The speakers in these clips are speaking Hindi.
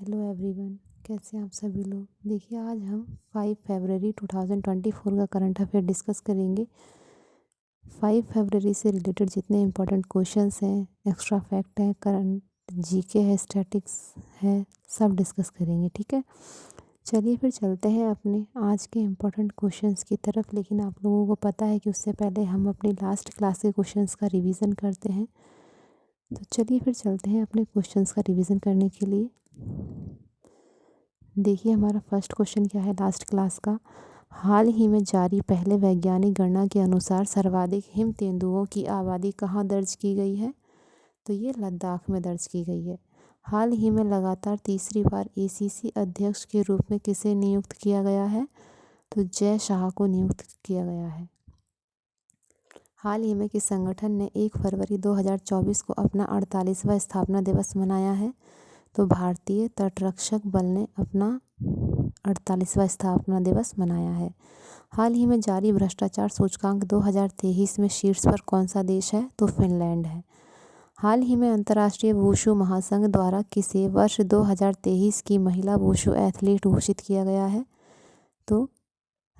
हेलो एवरीवन, कैसे हैं आप सभी लोग। देखिए, आज हम 5 फरवरी 2024 का करंट अफेयर डिस्कस करेंगे। 5 फरवरी से रिलेटेड जितने इम्पोर्टेंट क्वेश्चंस हैं, एक्स्ट्रा फैक्ट है, करंट जीके है, स्टैटिक्स है, सब डिस्कस करेंगे। ठीक है, चलिए फिर चलते हैं अपने आज के इम्पोर्टेंट क्वेश्चंस की तरफ। लेकिन आप लोगों को पता है कि उससे पहले हम अपनी लास्ट क्लास के क्वेश्चंस का रिवीजन करते हैं। तो चलिए फिर चलते हैं अपने क्वेश्चंस का रिवीजन करने के लिए। देखिए, हमारा फर्स्ट क्वेश्चन क्या है लास्ट क्लास का। हाल ही में जारी पहले वैज्ञानिक गणना के अनुसार सर्वाधिक हिम तेंदुओं की आबादी कहाँ दर्ज की गई है? तो ये लद्दाख में दर्ज की गई है। हाल ही में लगातार तीसरी बार एसीसी अध्यक्ष के रूप में किसे नियुक्त किया गया है? तो जय शाह को नियुक्त किया गया है। हाल ही में किस संगठन ने 1 फरवरी 2024 को अपना 48वां स्थापना दिवस मनाया है? तो भारतीय तटरक्षक बल ने अपना 48वां स्थापना दिवस मनाया है। हाल ही में जारी भ्रष्टाचार सूचकांक 2023 में शीर्ष पर कौन सा देश है? तो फिनलैंड है। हाल ही में अंतर्राष्ट्रीय वुशु महासंघ द्वारा किसे वर्ष 2023 की महिला वुशु एथलीट घोषित किया गया है? तो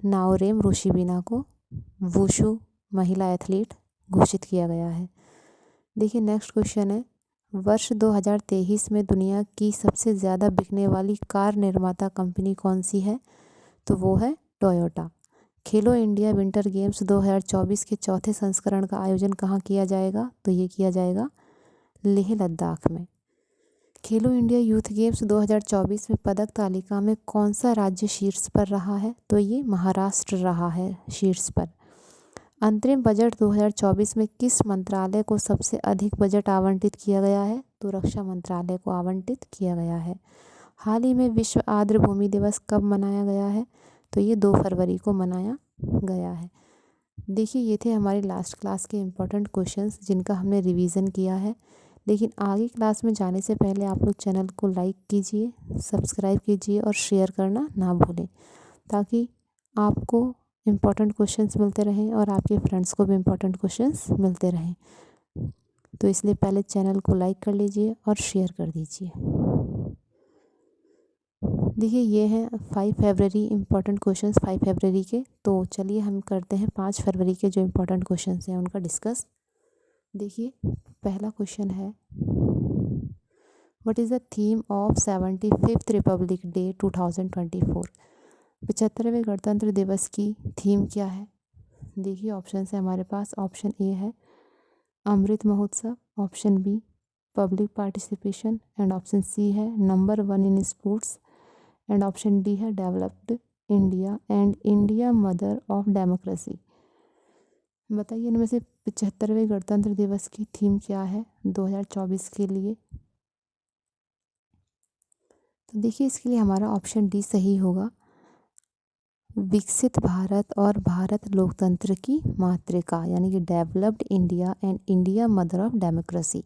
नाओरेम रोशिबिना को वुशु महिला एथलीट घोषित किया गया है। देखिए, नेक्स्ट क्वेश्चन है, वर्ष 2023 में दुनिया की सबसे ज़्यादा बिकने वाली कार निर्माता कंपनी कौन सी है? तो वो है टोयोटा। खेलो इंडिया विंटर गेम्स 2024 के चौथे संस्करण का आयोजन कहाँ किया जाएगा? तो ये किया जाएगा लेह लद्दाख में। खेलो इंडिया यूथ गेम्स 2024 में पदक तालिका में कौन सा राज्य शीर्ष पर रहा है? तो ये महाराष्ट्र रहा है शीर्ष पर। अंतरिम बजट 2024 में किस मंत्रालय को सबसे अधिक बजट आवंटित किया गया है? तो रक्षा मंत्रालय को आवंटित किया गया है। हाल ही में विश्व आर्द्र भूमि दिवस कब मनाया गया है? तो ये 2 फरवरी को मनाया गया है। देखिए, ये थे हमारे लास्ट क्लास के इम्पोर्टेंट क्वेश्चंस जिनका हमने रिवीजन किया है। लेकिन आगे क्लास में जाने से पहले आप लोग चैनल को लाइक कीजिए, सब्सक्राइब कीजिए और शेयर करना ना भूलें, ताकि आपको इम्पॉर्टेंट क्वेश्चंस मिलते रहें और आपके फ्रेंड्स को भी इम्पॉर्टेंट क्वेश्चंस मिलते रहें। तो इसलिए पहले चैनल को लाइक कर लीजिए और शेयर कर दीजिए। देखिए, ये हैं 5 फरवरी इम्पॉर्टेंट क्वेश्चंस 5 फरवरी के। तो चलिए हम करते हैं 5 फरवरी के जो इम्पोर्टेंट क्वेश्चंस हैं उनका डिस्कस। देखिए, पहला क्वेश्चन है, what is the theme of 75th Republic day 2024? 75वें गणतंत्र दिवस की थीम क्या है? देखिए, ऑप्शन है हमारे पास। ऑप्शन ए है Amrit Mahotsav, option B public participation, and option C है number 1 in sports, and option D है developed India and India mother of democracy. बताइए, इनमें से 75वें गणतंत्र दिवस की थीम क्या है 2024 के लिए? तो देखिए, इसके लिए हमारा ऑप्शन डी सही होगा, विकसित भारत और भारत लोकतंत्र की मातृका, यानी कि developed India and India mother of democracy.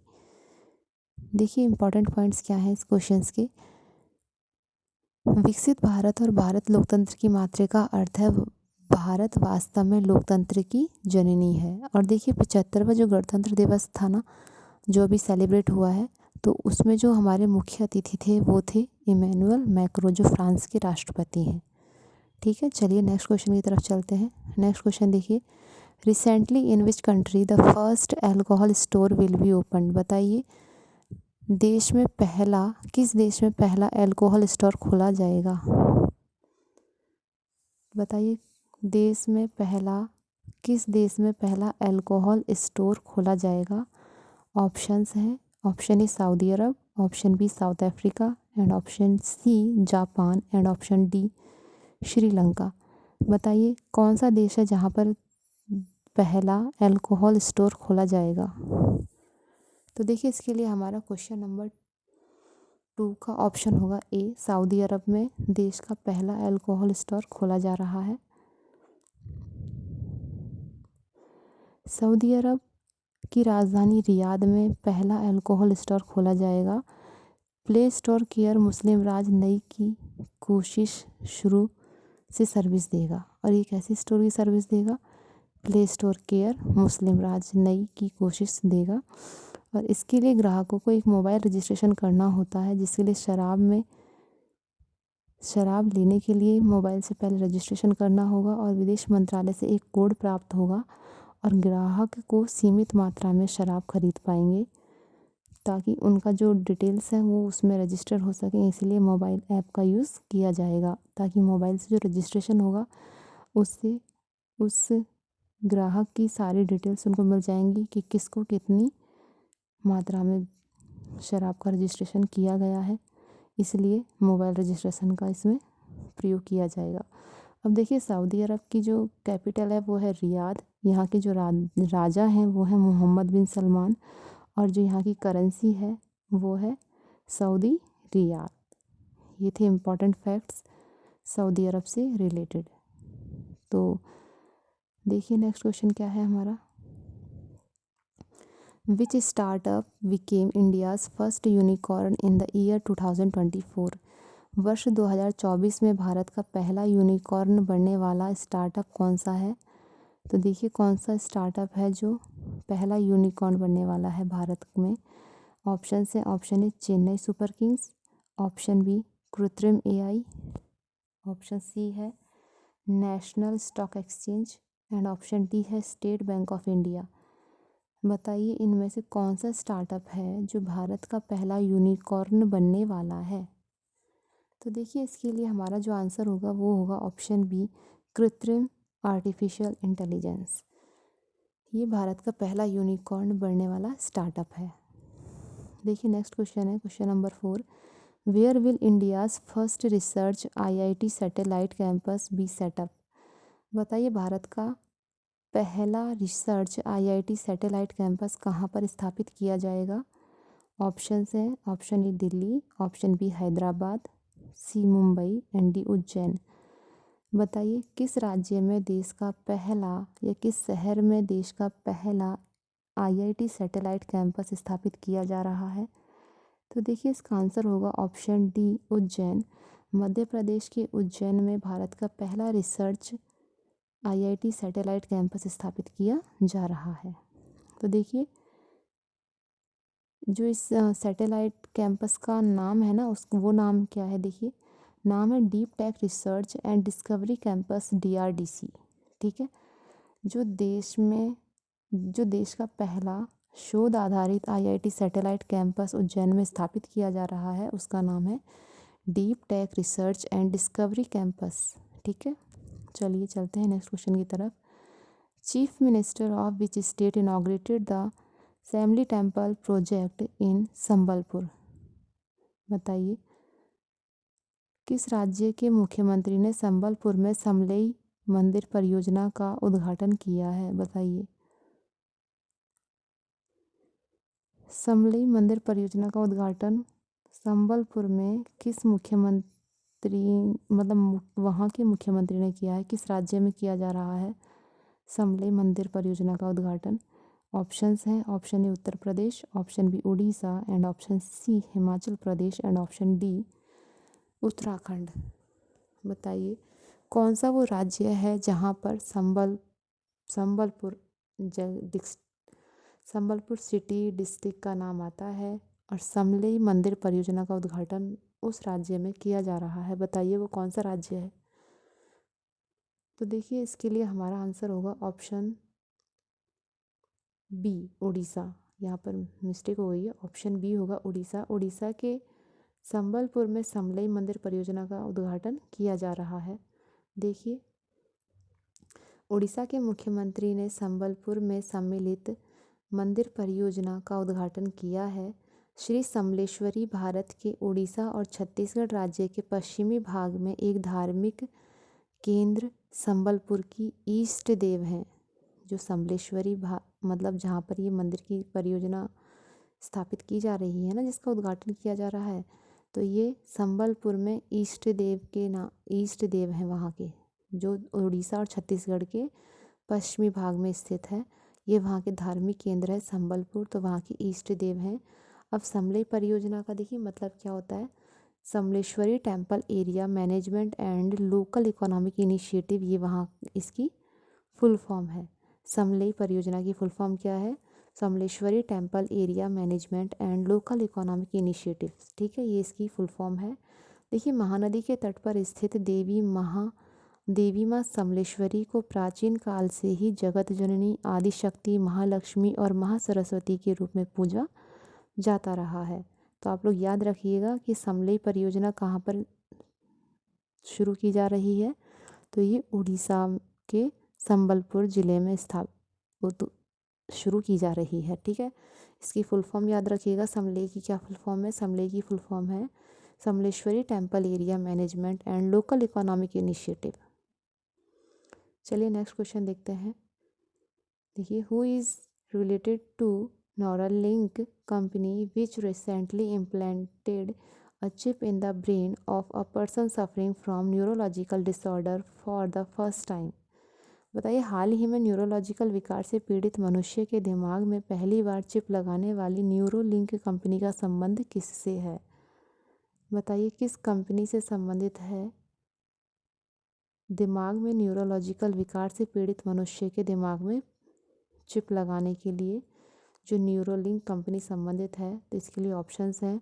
देखिए, इंपॉर्टेंट पॉइंट्स क्या हैं इस क्वेश्चंस के। विकसित भारत और भारत लोकतंत्र की मातृका अर्थ है भारत वास्तव में लोकतंत्र की जननी है। और देखिए, 75वां जो गणतंत्र दिवस था ना, जो अभी सेलिब्रेट हुआ है, तो उसमें जो हमारे मुख्य अतिथि थे वो थे इमैनुअल मैक्रो, जो फ्रांस के राष्ट्रपति हैं। ठीक है, चलिए नेक्स्ट क्वेश्चन की तरफ चलते हैं। नेक्स्ट क्वेश्चन देखिए, recently in which country the first alcohol store will be open? बताइए, किस देश में पहला अल्कोहल स्टोर खोला जाएगा? बताइए, किस देश में पहला अल्कोहल स्टोर खोला जाएगा? ऑप्शंस हैं, option A Saudi Arabia, option B South Africa, and option C Japan, and option D Sri Lanka. बताइए, कौन सा देश है जहाँ पर पहला अल्कोहल स्टोर खोला जाएगा? तो देखिए, इसके लिए हमारा क्वेश्चन नंबर 2 का ऑप्शन होगा ए, सऊदी अरब में देश का पहला अल्कोहल स्टोर खोला जा रहा है। सऊदी अरब की राजधानी रियाद में पहला अल्कोहल स्टोर खोला जाएगा। प्ले स्टोर केयर मुस्लिम राज नई की कोशिश शुरू से सर्विस देगा। और ये कैसी स्टोर की सर्विस देगा? प्ले स्टोर केयर मुस्लिम राज नई की कोशिश देगा। और इसके लिए ग्राहकों को एक मोबाइल रजिस्ट्रेशन करना होता है, जिसके लिए शराब में शराब लेने के लिए मोबाइल से पहले रजिस्ट्रेशन करना होगा और विदेश मंत्रालय से एक कोड प्राप्त होगा और ग्राहक को सीमित मात्रा में शराब खरीद पाएंगे ताकि उनका जो डिटेल्स है वो उसमें रजिस्टर हो सके। इसीलिए मोबाइल ऐप का यूज़ किया जाएगा ताकि मोबाइल से जो रजिस्ट्रेशन होगा उससे उस ग्राहक की सारी डिटेल्स उनको मिल जाएंगी कि किसको कितनी मात्रा में शराब का रजिस्ट्रेशन किया गया है। इसलिए मोबाइल रजिस्ट्रेशन का इसमें प्रयोग किया जाएगा। अब देखिए सऊदी अरब की जो कैपिटल है वो है रियाद। यहाँ के जो राजा हैं वो है मोहम्मद बिन सलमान और जो यहाँ की करेंसी है वो है सऊदी रियाल। ये थे इम्पॉर्टेंट फैक्ट्स सऊदी अरब से रिलेटेड। तो देखिए नेक्स्ट क्वेश्चन क्या है हमारा। Which startup became India's first unicorn in the year 2024। वर्ष 2024 में भारत का पहला यूनिकॉर्न बनने वाला स्टार्टअप कौन सा है। तो देखिए कौन सा स्टार्टअप है जो पहला यूनिकॉर्न बनने वाला है भारत में। ऑप्शन है, option A Chennai super kings, option B कृत्रिम एआई, ऑप्शन सी है national stock exchange and option D है स्टेट बैंक ऑफ इंडिया। बताइए इनमें से कौन सा स्टार्टअप है जो भारत का पहला यूनिकॉर्न बनने वाला है। तो देखिए इसके लिए हमारा जो आंसर होगा वो होगा ऑप्शन बी कृत्रिम आर्टिफिशियल इंटेलिजेंस। ये भारत का पहला यूनिकॉर्न बनने वाला स्टार्टअप है। देखिए नेक्स्ट क्वेश्चन है question number 4। Where will India's first research IIT satellite campus be set up. बताइए भारत का पहला रिसर्च आईआईटी सैटेलाइट कैंपस कहाँ पर स्थापित किया जाएगा। ऑप्शन हैं, option A Delhi, option B Hyderabad, C Mumbai and D Ujjain. बताइए किस राज्य में देश का पहला या किस शहर में देश का पहला आईआईटी सैटेलाइट कैंपस स्थापित किया जा रहा है। तो देखिए इसका आंसर होगा ऑप्शन डी उज्जैन। मध्य प्रदेश के उज्जैन में भारत का पहला रिसर्च आईआईटी सैटेलाइट कैंपस स्थापित किया जा रहा है। तो देखिए जो इस सैटेलाइट कैंपस का नाम है ना वो नाम क्या है। देखिए नाम है deep tech research and discovery campus DRDC. ठीक है, जो देश का पहला शोध आधारित आईआईटी सैटेलाइट कैंपस उज्जैन में स्थापित किया जा रहा है उसका नाम है deep tech research and discovery campus. ठीक है, चलिए चलते हैं नेक्स्ट क्वेश्चन की तरफ। Chief minister of which state inaugurated the Samalei temple project in Sambalpur. बताइए किस राज्य के मुख्यमंत्री ने संबलपुर में समलई मंदिर परियोजना का उद्घाटन किया है। बताइए समलई मंदिर परियोजना का उद्घाटन संबलपुर में किस मुख्यमंत्री मतलब वहाँ के मुख्यमंत्री ने किया है, किस राज्य में किया जा रहा है समलई मंदिर परियोजना का उद्घाटन। ऑप्शंस हैं, option A Uttar Pradesh, option B Orissa and option C Himachal Pradesh and option D Uttarakhand. बताइए कौन सा वो राज्य है जहाँ पर संबलपुर सिटी डिस्ट्रिक्ट का नाम आता है और समलई मंदिर परियोजना का उद्घाटन उस राज्य में किया जा रहा है। बताइए वो कौन सा राज्य है। तो देखिए इसके लिए हमारा आंसर होगा ऑप्शन बी उड़ीसा। यहाँ पर मिस्टेक हो गई है, ऑप्शन बी होगा उड़ीसा। उड़ीसा के संबलपुर में समलई मंदिर परियोजना का उद्घाटन किया जा रहा है। देखिए उड़ीसा के मुख्यमंत्री ने संबलपुर में सम्मिलित मंदिर परियोजना का उद्घाटन किया है। श्री समलेश्वरी भारत के उड़ीसा और छत्तीसगढ़ राज्य के पश्चिमी भाग में एक धार्मिक केंद्र संबलपुर की ईष्ट देव हैं। जो समलेश्वरी मतलब जहाँ पर ये मंदिर की परियोजना स्थापित की जा रही है ना, जिसका उद्घाटन किया जा रहा है, तो ये संबलपुर में ईष्ट देव हैं वहाँ के, जो उड़ीसा और छत्तीसगढ़ के पश्चिमी भाग में स्थित है। ये वहाँ के धार्मिक केंद्र है संबलपुर, तो वहाँ के ईष्ट देव हैं। अब समलई परियोजना का देखिए मतलब क्या होता है। Samaleswari temple area management and local economic initiative, ये वहाँ इसकी फुल फॉर्म है। समलई परियोजना की फुल फॉर्म क्या है, Samaleswari temple area management and local economic initiative. ठीक है, ये इसकी फुल फॉर्म है। देखिए महानदी के तट पर स्थित देवी माँ समलेश्वरी को प्राचीन काल से ही जगत जननी, आदिशक्ति, महालक्ष्मी और महासरस्वती के रूप में पूजा जाता रहा है। तो आप लोग याद रखिएगा कि समलेई परियोजना कहाँ पर शुरू की जा रही है, तो ये उड़ीसा के संबलपुर ज़िले में शुरू की जा रही है। ठीक है, इसकी फुल फॉर्म याद रखिएगा। समलेई की क्या फुल फॉर्म है? समलेई की फुल फॉर्म है Samaleswari temple area management and local economic initiative. चलिए नेक्स्ट क्वेश्चन देखते हैं। देखिए, who is related to Neuralink company which recently implanted a chip in the brain of a person suffering from neurological disorder for the first time। बताइए, हाल ही में न्यूरोलॉजिकल विकार से पीड़ित मनुष्य के दिमाग में पहली बार चिप लगाने वाली न्यूरोलिंक कंपनी का संबंध किससे है? बताइए किस कंपनी से संबंधित है? दिमाग में न्यूरोलॉजिकल विकार से पीड़ित मनुष्य के दिमाग में चिप लगाने के लिए जो न्यूरोलिंक कंपनी संबंधित है, तो इसके लिए ऑप्शंस हैं।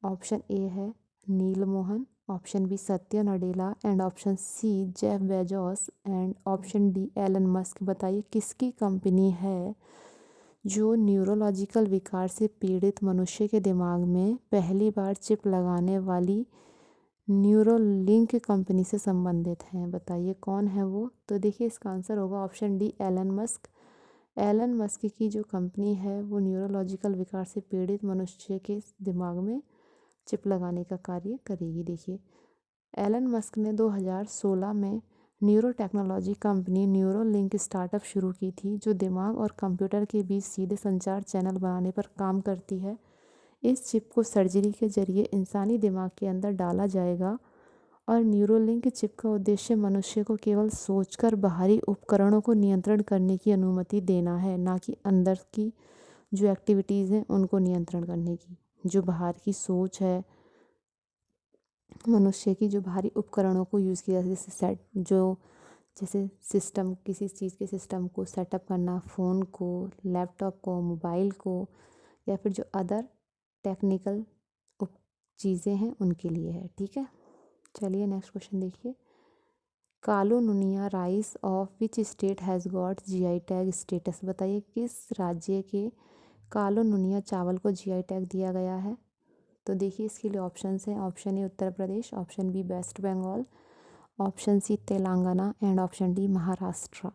ऑप्शन ए है Neal Mohan, option B Satya Nadella and option C Jeff Bezos and option D Elon Musk. बताइए किसकी कंपनी है जो न्यूरोलॉजिकल विकार से पीड़ित मनुष्य के दिमाग में पहली बार चिप लगाने वाली न्यूरोलिंक कंपनी से संबंधित है? बताइए कौन है वो? तो देखिए इसका आंसर होगा option D Elon Musk. Elon Musk की जो कंपनी है वो न्यूरोलॉजिकल विकार से पीड़ित मनुष्य के दिमाग में चिप लगाने का कार्य करेगी। देखिए एलन मस्क ने 2016 में neuro technology company Neuralink startup शुरू की थी, जो दिमाग और कंप्यूटर के बीच सीधे संचार चैनल बनाने पर काम करती है। इस चिप को सर्जरी के जरिए इंसानी दिमाग के अंदर डाला जाएगा और न्यूरोलिंक चिप का उद्देश्य मनुष्य को केवल सोचकर बाहरी उपकरणों को नियंत्रण करने की अनुमति देना है, ना कि अंदर की जो एक्टिविटीज़ हैं उनको नियंत्रण करने की। जो बाहर की सोच है मनुष्य की, जो बाहरी उपकरणों को यूज़ किया जैसे जैसे सिस्टम, किसी चीज़ के सिस्टम को सेटअप करना, फ़ोन को, लैपटॉप को, मोबाइल को, या फिर जो अदर टेक्निकल चीज़ें हैं उनके लिए है। ठीक है, चलिए नेक्स्ट क्वेश्चन देखिए। कालो नुनिया rice of which state has got GI tag status. बताइए किस राज्य के कालो नुनिया चावल को जीआई टैग दिया गया है? तो देखिए इसके लिए ऑप्शंस हैं। Option A Uttar Pradesh, option B West Bengal, option C Telangana and option D Maharashtra.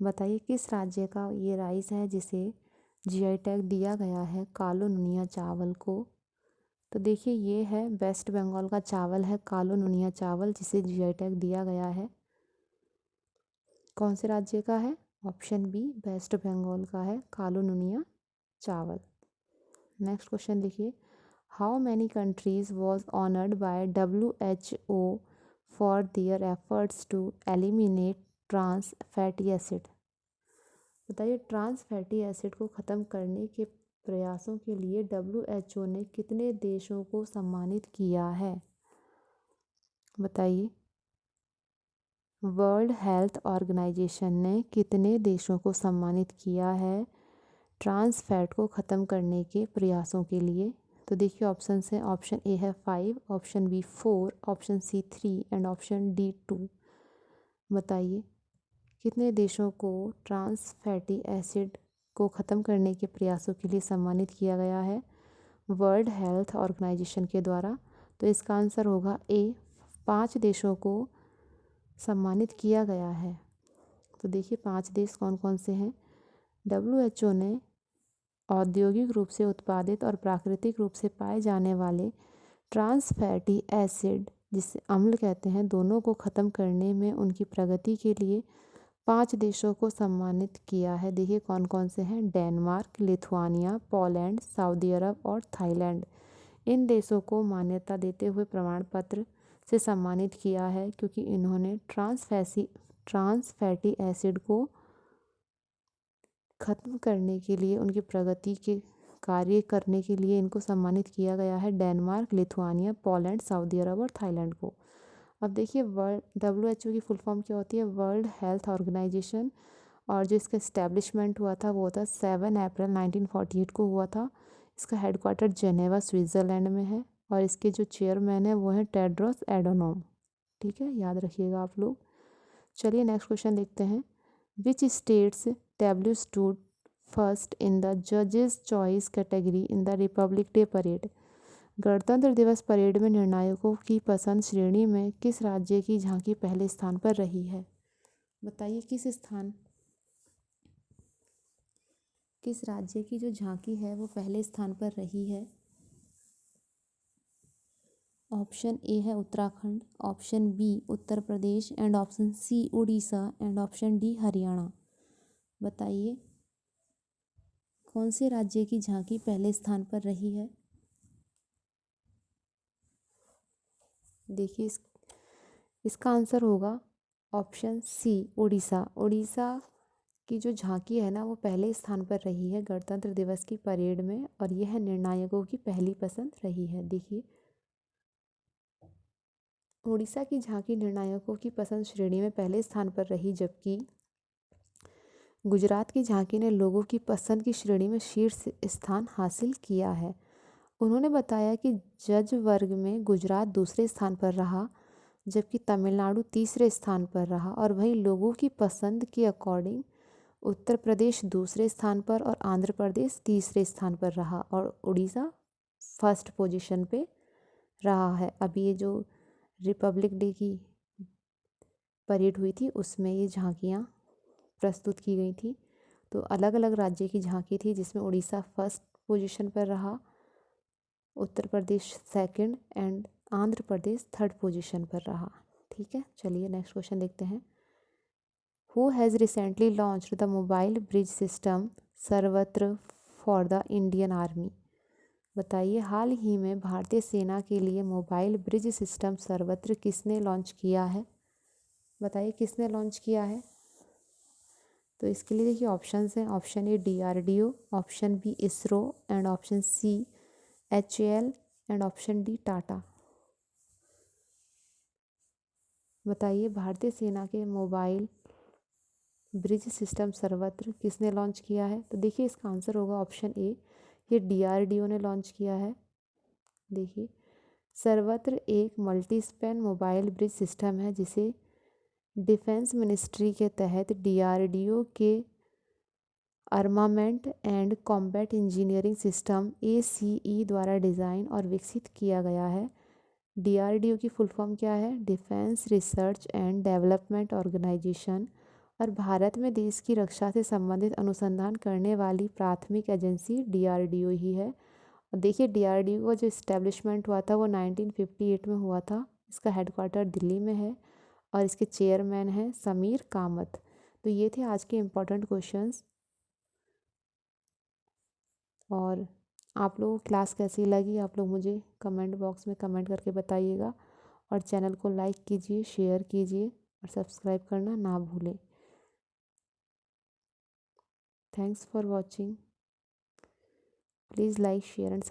बताइए किस राज्य का ये राइस है जिसे जीआई टैग दिया गया है कालो नुनिया चावल को? तो देखिए ये है वेस्ट बंगाल का चावल है कालो नुनिया चावल, जिसे जीआई टैग दिया गया है। कौन से राज्य का है? ऑप्शन बी वेस्ट बंगाल का है कालो नुनिया चावल। नेक्स्ट क्वेश्चन देखिए। How many countries was honoured by WHO for their efforts to eliminate trans fatty acid. बताइए ट्रांस फैटी एसिड को ख़त्म करने के प्रयासों के लिए WHO ने कितने देशों को सम्मानित किया है? बताइए वर्ल्ड हेल्थ ऑर्गेनाइजेशन ने कितने देशों को सम्मानित किया है ट्रांस फैट को ख़त्म करने के प्रयासों के लिए? तो देखिए ऑप्शन है। ऑप्शन ए है 5, option B 4, option C 3 and option D 2। बताइए कितने देशों को ट्रांस फैटी एसिड को ख़त्म करने के प्रयासों के लिए सम्मानित किया गया है वर्ल्ड हेल्थ ऑर्गेनाइजेशन के द्वारा? तो इसका आंसर होगा ए, 5 देशों को सम्मानित किया गया है। तो देखिए 5 देश कौन कौन से हैं? WHO ने औद्योगिक रूप से उत्पादित और प्राकृतिक रूप से पाए जाने वाले ट्रांस फैटी एसिड, जिसे अम्ल कहते हैं, दोनों को ख़त्म करने में उनकी प्रगति के लिए 5 देशों को सम्मानित किया है। देखिए कौन कौन से हैं? डेनमार्क, लिथुआनिया, पोलैंड, सऊदी अरब और थाईलैंड। इन देशों को मान्यता देते हुए प्रमाण पत्र से सम्मानित किया है क्योंकि इन्होंने ट्रांस फैटी एसिड को ख़त्म करने के लिए, उनकी प्रगति के कार्य करने के लिए इनको सम्मानित किया गया है डेनमार्क, लिथुआनिया, पोलैंड, सऊदी अरब और थाईलैंड को। अब देखिए WHO की फुल फॉर्म क्या होती है? World health organisation. और जो इसका इस्टेब्लिशमेंट हुआ था वो था 7 अप्रैल 1948 को हुआ था। इसका हेडक्वार्टर जेनेवा स्विट्ज़रलैंड में है और इसके जो चेयरमैन है वो हैं टेड्रोस एडोनॉम। ठीक है, याद रखिएगा आप लोग। चलिए नेक्स्ट क्वेश्चन देखते हैं। Which states W stood first in the जजेस choice category in the Republic Day parade. गणतंत्र दिवस परेड में निर्णायकों की पसंद श्रेणी में किस राज्य की झांकी पहले स्थान पर रही है? बताइए किस राज्य की जो झांकी है वो पहले स्थान पर रही है? ऑप्शन ए है Uttarakhand, option B Uttar Pradesh and option C Orissa and option D Haryana. बताइए कौन से राज्य की झांकी पहले स्थान पर रही है? देखिए इसका आंसर होगा ऑप्शन सी उड़ीसा। उड़ीसा की जो झांकी है ना वो पहले स्थान पर रही है गणतंत्र दिवस की परेड में, और यह निर्णायकों की पहली पसंद रही है। देखिए उड़ीसा की झांकी निर्णायकों की पसंद श्रेणी में पहले स्थान पर रही, जबकि गुजरात की झांकी ने लोगों की पसंद की श्रेणी में शीर्ष स्थान हासिल किया है। उन्होंने बताया कि जज वर्ग में गुजरात दूसरे स्थान पर रहा, जबकि तमिलनाडु तीसरे स्थान पर रहा, और वहीं लोगों की पसंद के अकॉर्डिंग उत्तर प्रदेश दूसरे स्थान पर और आंध्र प्रदेश तीसरे स्थान पर रहा, और उड़ीसा फर्स्ट पोजीशन पे रहा है। अभी ये जो रिपब्लिक डे की परेड हुई थी उसमें ये झांकियाँ प्रस्तुत की गई थी। तो अलग अलग राज्य की झांकी थी जिसमें उड़ीसा फर्स्ट पोजीशन पर रहा, Uttar Pradesh second and Andhra Pradesh third position पर रहा। ठीक है, चलिए नेक्स्ट क्वेश्चन देखते हैं। Who has recently launched the mobile bridge system Sarvatra for the Indian Army. बताइए हाल ही में भारतीय सेना के लिए मोबाइल ब्रिज सिस्टम सर्वत्र किसने लॉन्च किया है? बताइए किसने लॉन्च किया है? तो इसके लिए देखिए ऑप्शंस हैं। Option A DRDO, option B ISRO and option C HAL and option D Tata. बताइए भारतीय सेना के मोबाइल ब्रिज सिस्टम सर्वत्र किसने लॉन्च किया है? तो देखिए इसका आंसर होगा ऑप्शन ए, ये DRDO ने लॉन्च किया है। देखिए सर्वत्र एक multi span mobile bridge system है जिसे डिफेंस मिनिस्ट्री के तहत DRDO के armament and combat engineering system ACE द्वारा डिज़ाइन और विकसित किया गया है। DRDO की फुल फॉर्म क्या है? Defence research and development organisation, और भारत में देश की रक्षा से संबंधित अनुसंधान करने वाली प्राथमिक एजेंसी DRDO ही है। और देखिए DRDO का जो इस्टेब्लिशमेंट हुआ था वो 1958 में हुआ था। इसका हेडक्वार्टर दिल्ली में है और इसके चेयरमैन हैं समीर कामत। तो ये थे आज के इम्पोर्टेंट क्वेश्चंस। और आप लोगों को क्लास कैसी लगी आप लोग मुझे कमेंट बॉक्स में कमेंट करके बताइएगा, और चैनल को लाइक कीजिए, शेयर कीजिए और सब्सक्राइब करना ना भूलें। Thanks for watching. Please like share and